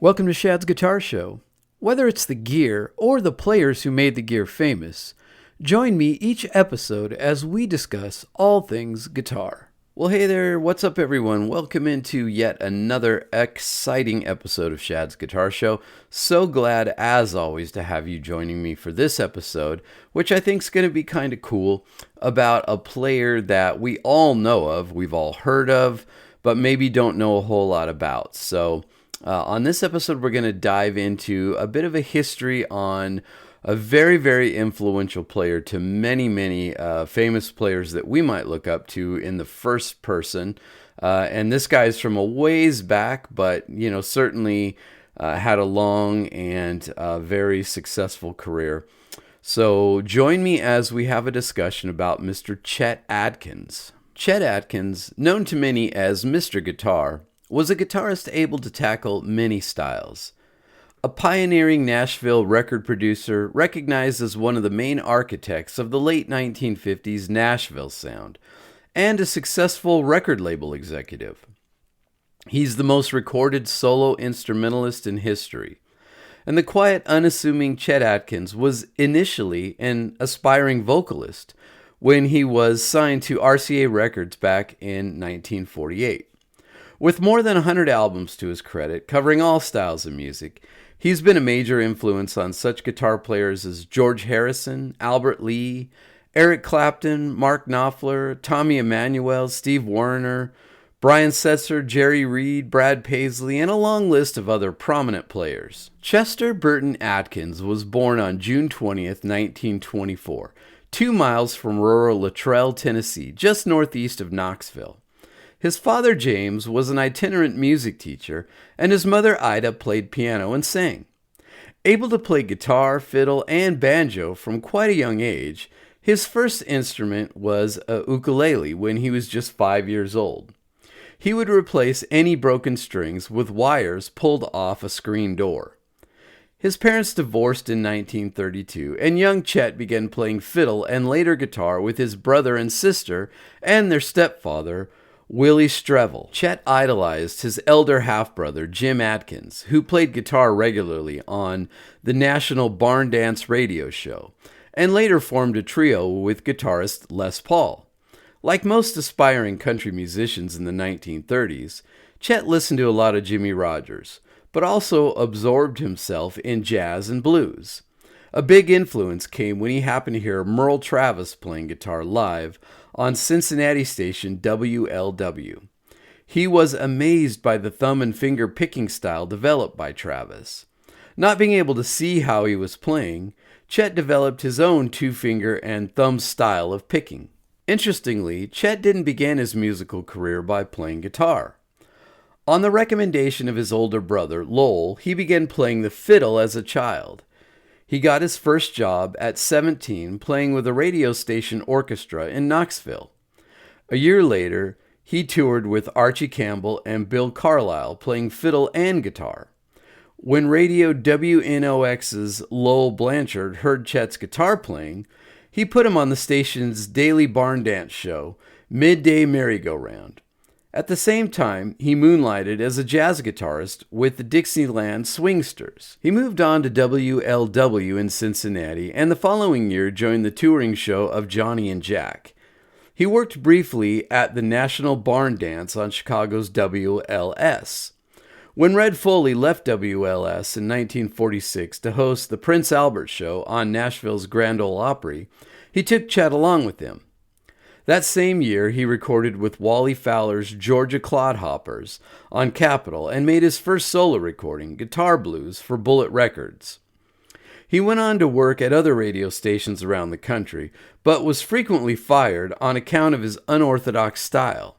Welcome to Shad's Guitar Show. Whether it's the gear or the players who made the gear famous, join me each episode as we discuss all things guitar. Well, hey there, what's up everyone? Welcome into yet another exciting episode of Shad's Guitar Show. So glad, as always, to have you joining me for this episode, which I think is going to be kind of cool, about a player that we all know of, we've all heard of, but maybe don't know a whole lot about. So on this episode, we're going to dive into a bit of a history on a very, very influential player to many famous players that we might look up to in the first person. And this guy's from a ways back, but, certainly had a long and very successful career. So join me as we have a discussion about Mr. Chet Atkins. Chet Atkins, known to many as Mr. Guitar, was a guitarist able to tackle many styles. A pioneering Nashville record producer, recognized as one of the main architects of the late 1950s Nashville sound, and a successful record label executive. He's the most recorded solo instrumentalist in history. And the quiet, unassuming Chet Atkins was initially an aspiring vocalist when he was signed to RCA Records back in 1948. With more than 100 albums to his credit, covering all styles of music, he's been a major influence on such guitar players as George Harrison, Albert Lee, Eric Clapton, Mark Knopfler, Tommy Emmanuel, Steve Wariner, Brian Setzer, Jerry Reed, Brad Paisley, and a long list of other prominent players. Chester Burton Atkins was born on June 20th, 1924, 2 miles from rural Luttrell, Tennessee, just northeast of Knoxville. His father, James, was an itinerant music teacher, and his mother, Ida, played piano and sang. Able to play guitar, fiddle, and banjo from quite a young age, his first instrument was a ukulele when he was just 5 years old. He would replace any broken strings with wires pulled off a screen door. His parents divorced in 1932, and young Chet began playing fiddle and later guitar with his brother and sister and their stepfather, Willie Strevel. Chet idolized his elder half-brother, Jim Atkins, who played guitar regularly on the national barn dance radio show, and later formed a trio with guitarist Les Paul. Like most aspiring country musicians in the 1930s, Chet listened to a lot of Jimmie Rodgers, but also absorbed himself in jazz and blues. A big influence came when he happened to hear Merle Travis playing guitar live on Cincinnati station WLW. He was amazed by the thumb and finger picking style developed by Travis. Not being able to see how he was playing, Chet developed his own two-finger and thumb style of picking. Interestingly, Chet didn't begin his musical career by playing guitar. On the recommendation of his older brother, Lowell, he began playing the fiddle as a child. He got his first job at 17 playing with a radio station orchestra in Knoxville. A year later, he toured with Archie Campbell and Bill Carlisle playing fiddle and guitar. When radio WNOX's Lowell Blanchard heard Chet's guitar playing, he put him on the station's daily barn dance show, Midday Merry-Go-Round. At the same time, he moonlighted as a jazz guitarist with the Dixieland Swingsters. He moved on to WLW in Cincinnati, and the following year joined the touring show of Johnny and Jack. He worked briefly at the National Barn Dance on Chicago's WLS. When Red Foley left WLS in 1946 to host the Prince Albert Show on Nashville's Grand Ole Opry, he took Chet along with him. That same year, he recorded with Wally Fowler's Georgia Clodhoppers on Capitol and made his first solo recording, Guitar Blues, for Bullet Records. He went on to work at other radio stations around the country, but was frequently fired on account of his unorthodox style.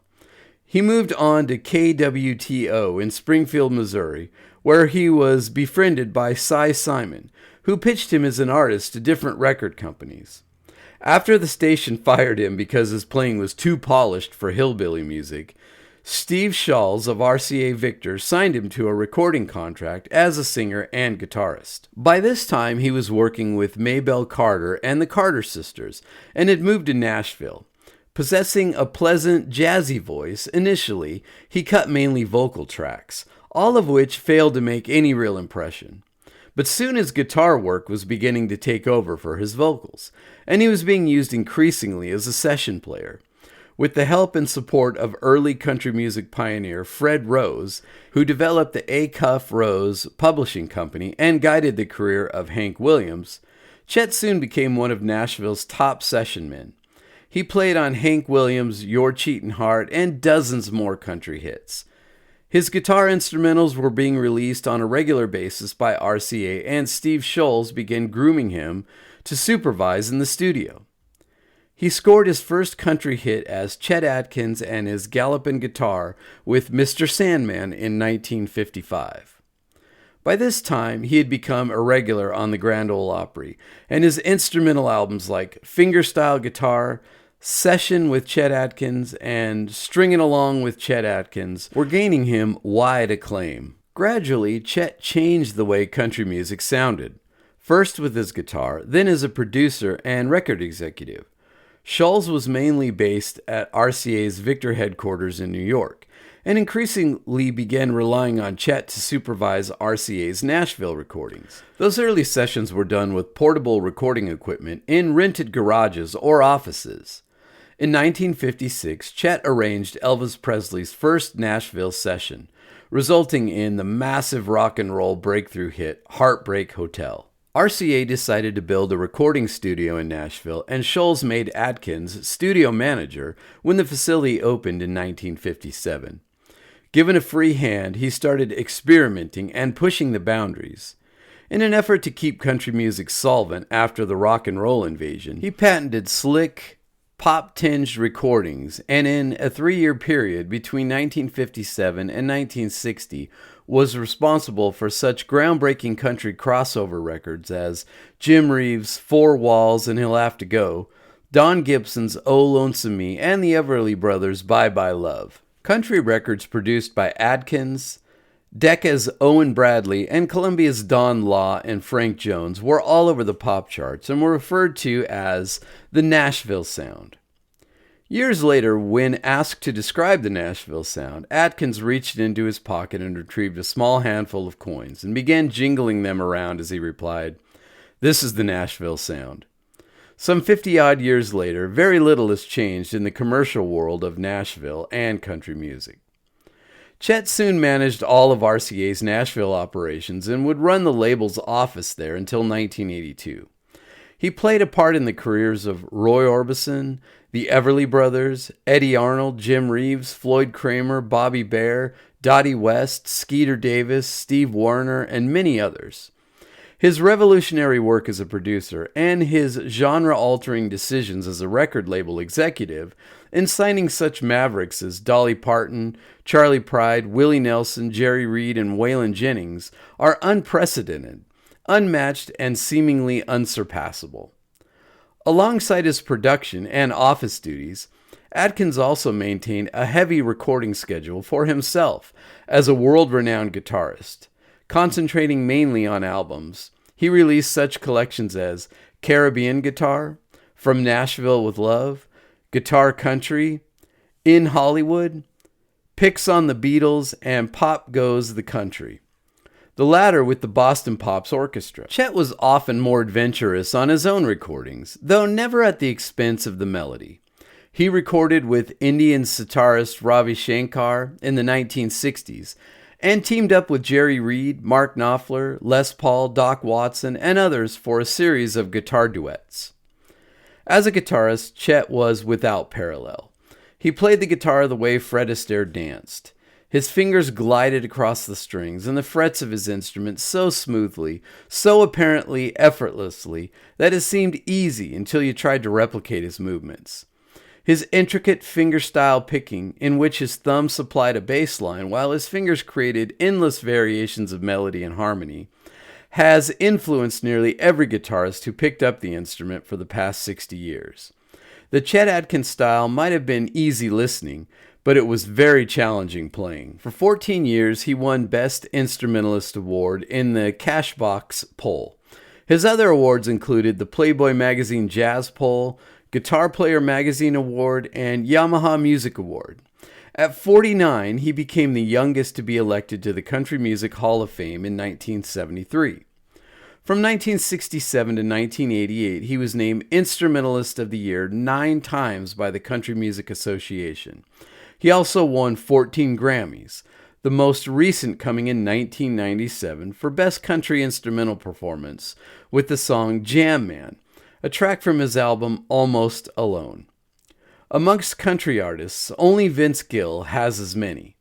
He moved on to KWTO in Springfield, Missouri, where he was befriended by Cy Simon, who pitched him as an artist to different record companies. After the station fired him because his playing was too polished for hillbilly music, Steve Shawls of RCA Victor signed him to a recording contract as a singer and guitarist. By this time, he was working with Maybelle Carter and the Carter Sisters and had moved to Nashville. Possessing a pleasant, jazzy voice, initially, he cut mainly vocal tracks, all of which failed to make any real impression. But soon his guitar work was beginning to take over for his vocals, and he was being used increasingly as a session player. With the help and support of early country music pioneer Fred Rose, who developed the A. Cuff Rose Publishing Company and guided the career of Hank Williams, Chet soon became one of Nashville's top session men. He played on Hank Williams' Your Cheatin' Heart and dozens more country hits. His guitar instrumentals were being released on a regular basis by RCA, and Steve Sholes began grooming him to supervise in the studio. He scored his first country hit as Chet Atkins and his Gallopin' Guitar with Mr. Sandman in 1955. By this time, he had become a regular on the Grand Ole Opry, and his instrumental albums like Fingerstyle Guitar, Session with Chet Atkins, and Stringin' Along with Chet Atkins were gaining him wide acclaim. Gradually, Chet changed the way country music sounded, first with his guitar, then as a producer and record executive. Sholes was mainly based at RCA's Victor headquarters in New York, and increasingly began relying on Chet to supervise RCA's Nashville recordings. Those early sessions were done with portable recording equipment in rented garages or offices. In 1956, Chet arranged Elvis Presley's first Nashville session, resulting in the massive rock and roll breakthrough hit Heartbreak Hotel. RCA decided to build a recording studio in Nashville, and Sholes made Atkins studio manager when the facility opened in 1957. Given a free hand, he started experimenting and pushing the boundaries. In an effort to keep country music solvent after the rock and roll invasion, he patented slick, pop-tinged recordings, and in a 3-year period between 1957 and 1960 was responsible for such groundbreaking country crossover records as Jim Reeves' Four Walls and He'll Have to Go, Don Gibson's Oh Lonesome Me, and the Everly Brothers' Bye Bye Love. Country records produced by Atkins, Decca's Owen Bradley, and Columbia's Don Law and Frank Jones were all over the pop charts and were referred to as the Nashville Sound. Years later, when asked to describe the Nashville sound, Atkins reached into his pocket and retrieved a small handful of coins and began jingling them around as he replied, "This is the Nashville sound." Some 50-odd years later, very little has changed in the commercial world of Nashville and country music. Chet soon managed all of RCA's Nashville operations and would run the label's office there until 1982. He played a part in the careers of Roy Orbison, the Everly Brothers, Eddie Arnold, Jim Reeves, Floyd Kramer, Bobby Bare, Dottie West, Skeeter Davis, Steve Wariner, and many others. His revolutionary work as a producer and his genre-altering decisions as a record label executive in signing such mavericks as Dolly Parton, Charlie Pride, Willie Nelson, Jerry Reed, and Waylon Jennings are unprecedented, unmatched, and seemingly unsurpassable. Alongside his production and office duties, Atkins also maintained a heavy recording schedule for himself as a world-renowned guitarist. Concentrating mainly on albums, he released such collections as Caribbean Guitar, From Nashville with Love, Guitar Country, In Hollywood, Picks on the Beatles, and Pop Goes the Country, the latter with the Boston Pops Orchestra. Chet was often more adventurous on his own recordings, though never at the expense of the melody. He recorded with Indian sitarist Ravi Shankar in the 1960s, and teamed up with Jerry Reed, Mark Knopfler, Les Paul, Doc Watson, and others for a series of guitar duets. As a guitarist, Chet was without parallel. He played the guitar the way Fred Astaire danced. His fingers glided across the strings and the frets of his instrument so smoothly, so apparently effortlessly, that it seemed easy until you tried to replicate his movements. His intricate fingerstyle picking, in which his thumb supplied a bass line while his fingers created endless variations of melody and harmony, has influenced nearly every guitarist who picked up the instrument for the past 60 years. The Chet Atkins style might have been easy listening, but it was very challenging playing. For 14 years, he won Best Instrumentalist Award in the Cashbox poll. His other awards included the Playboy Magazine Jazz Poll, Guitar Player Magazine Award, and Yamaha Music Award. At 49, he became the youngest to be elected to the Country Music Hall of Fame in 1973. From 1967 to 1988, he was named Instrumentalist of the Year 9 times by the Country Music Association. He also won 14 Grammys, the most recent coming in 1997 for Best Country Instrumental Performance with the song Jam Man, a track from his album Almost Alone. Amongst country artists, only Vince Gill has as many.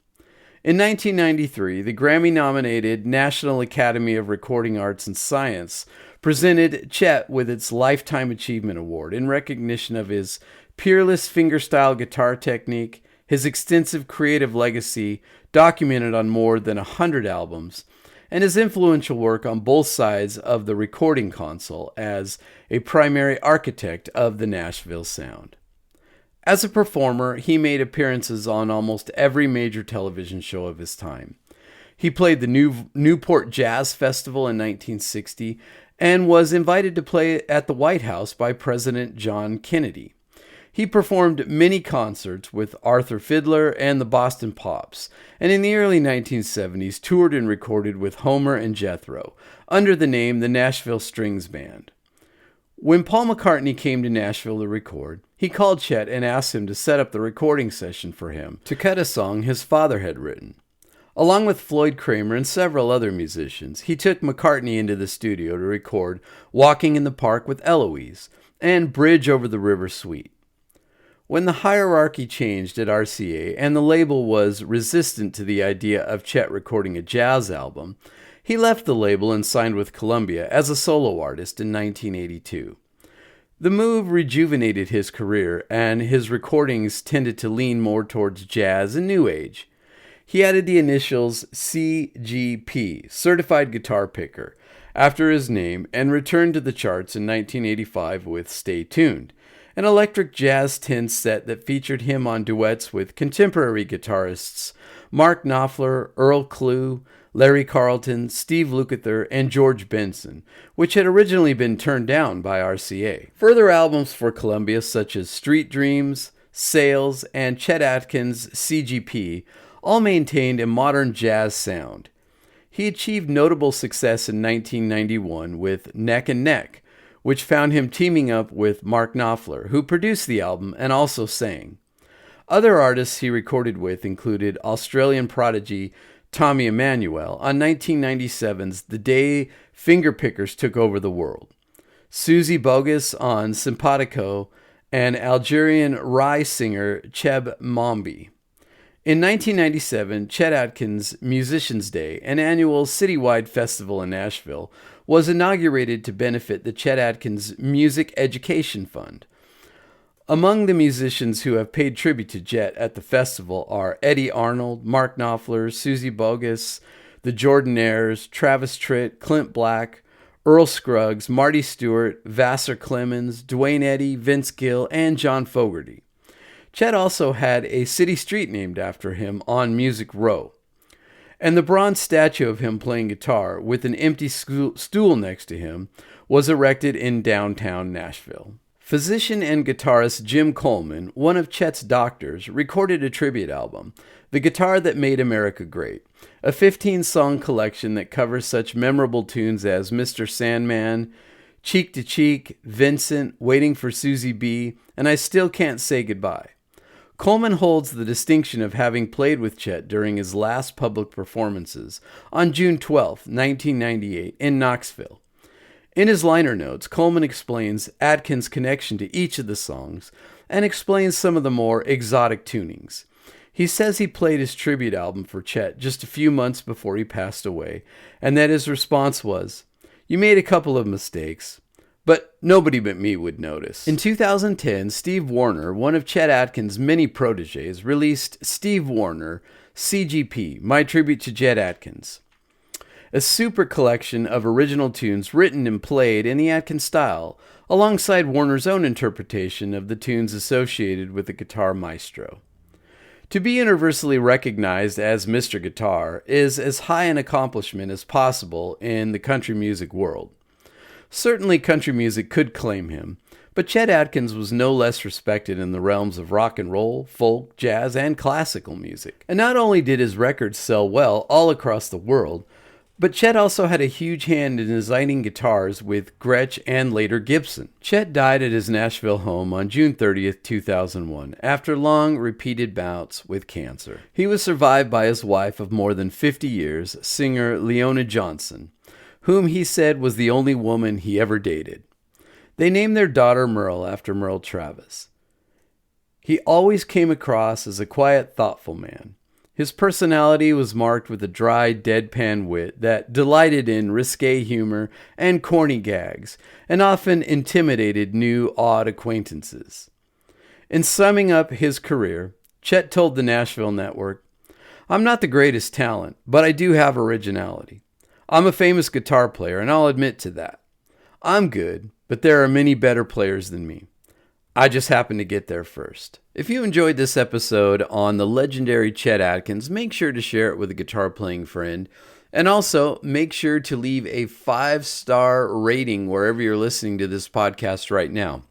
In 1993, the Grammy-nominated National Academy of Recording Arts and Science presented Chet with its Lifetime Achievement Award in recognition of his peerless fingerstyle guitar technique, his extensive creative legacy documented on more than 100 albums, and his influential work on both sides of the recording console as a primary architect of the Nashville sound. As a performer, he made appearances on almost every major television show of his time. He played the Newport Jazz Festival in 1960 and was invited to play at the White House by President John Kennedy. He performed many concerts with Arthur Fiedler and the Boston Pops, and in the early 1970s toured and recorded with Homer and Jethro under the name the Nashville Strings Band. When Paul McCartney came to Nashville to record, he called Chet and asked him to set up the recording session for him to cut a song his father had written. Along with Floyd Kramer and several other musicians, he took McCartney into the studio to record Walking in the Park with Eloise and Bridge Over the River Suite. When the hierarchy changed at RCA and the label was resistant to the idea of Chet recording a jazz album, he left the label and signed with Columbia as a solo artist in 1982. The move rejuvenated his career, and his recordings tended to lean more towards jazz and new age. He added the initials CGP, Certified Guitar Picker, after his name and returned to the charts in 1985 with Stay Tuned, an electric jazz 10 set that featured him on duets with contemporary guitarists Mark Knopfler, Earl Klugh, Larry Carlton, Steve Lukather, and George Benson, which had originally been turned down by RCA. Further albums for Columbia such as Street Dreams, Sales, and Chet Atkins' CGP all maintained a modern jazz sound. He achieved notable success in 1991 with Neck and Neck, which found him teaming up with Mark Knopfler, who produced the album and also sang. Other artists he recorded with included Australian prodigy Tommy Emmanuel on 1997's The Day Fingerpickers Took Over the World, Susie Bogus on Simpatico, and Algerian Rai singer Cheb Mombi. In 1997, Chet Atkins' Musicians' Day, an annual citywide festival in Nashville, was inaugurated to benefit the Chet Atkins Music Education Fund. Among the musicians who have paid tribute to Chet at the festival are Eddie Arnold, Mark Knopfler, Susie Bogus, the Jordanaires, Travis Tritt, Clint Black, Earl Scruggs, Marty Stewart, Vassar Clemens, Duane Eddy, Vince Gill, and John Fogerty. Chet also had a city street named after him on Music Row, and the bronze statue of him playing guitar with an empty stool next to him was erected in downtown Nashville. Physician and guitarist Jim Coleman, one of Chet's doctors, recorded a tribute album, The Guitar That Made America Great, a 15-song collection that covers such memorable tunes as Mr. Sandman, Cheek to Cheek, Vincent, Waiting for Susie B., and I Still Can't Say Goodbye. Coleman holds the distinction of having played with Chet during his last public performances on June 12, 1998, in Knoxville. In his liner notes, Coleman explains Atkins' connection to each of the songs and explains some of the more exotic tunings. He says he played his tribute album for Chet just a few months before he passed away, and that his response was, "You made a couple of mistakes, but nobody but me would notice." In 2010, Steve Warner, one of Chet Atkins' many protégés, released Steve Warner, CGP, My Tribute to Chet Atkins, a super collection of original tunes written and played in the Atkins style, alongside Warner's own interpretation of the tunes associated with the guitar maestro. To be universally recognized as Mr. Guitar is as high an accomplishment as possible in the country music world. Certainly country music could claim him, But Chet Atkins was no less respected in the realms of rock and roll, folk, jazz, and classical music. And not only did his records sell well all across the world, but Chet also had a huge hand in designing guitars with Gretsch and later Gibson. Chet died at his Nashville home on June 30th, 2001, after long, repeated bouts with cancer. He was survived by his wife of more than 50 years, singer Leona Johnson, whom he said was the only woman he ever dated. They named their daughter Merle after Merle Travis. He always came across as a quiet, thoughtful man. His personality was marked with a dry, deadpan wit that delighted in risque humor and corny gags, and often intimidated new, odd acquaintances. In summing up his career, Chet told the Nashville Network, "I'm not the greatest talent, but I do have originality. I'm a famous guitar player, and I'll admit to that. I'm good, but there are many better players than me. I just happened to get there first." If you enjoyed this episode on the legendary Chet Atkins, make sure to share it with a guitar playing friend. And also, make sure to leave a 5-star rating wherever you're listening to this podcast right now.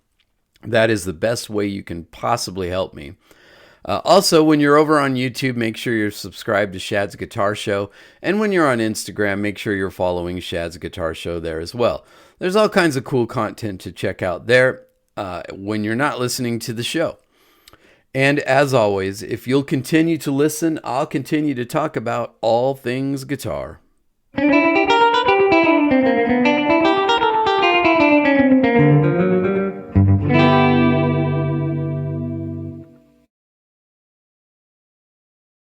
That is the best way you can possibly help me. Also, when you're over on YouTube, make sure you're subscribed to Shad's Guitar Show. And when you're on Instagram, make sure you're following Shad's Guitar Show there as well. There's all kinds of cool content to check out there when you're not listening to the show. And as always, if you'll continue to listen, I'll continue to talk about all things guitar.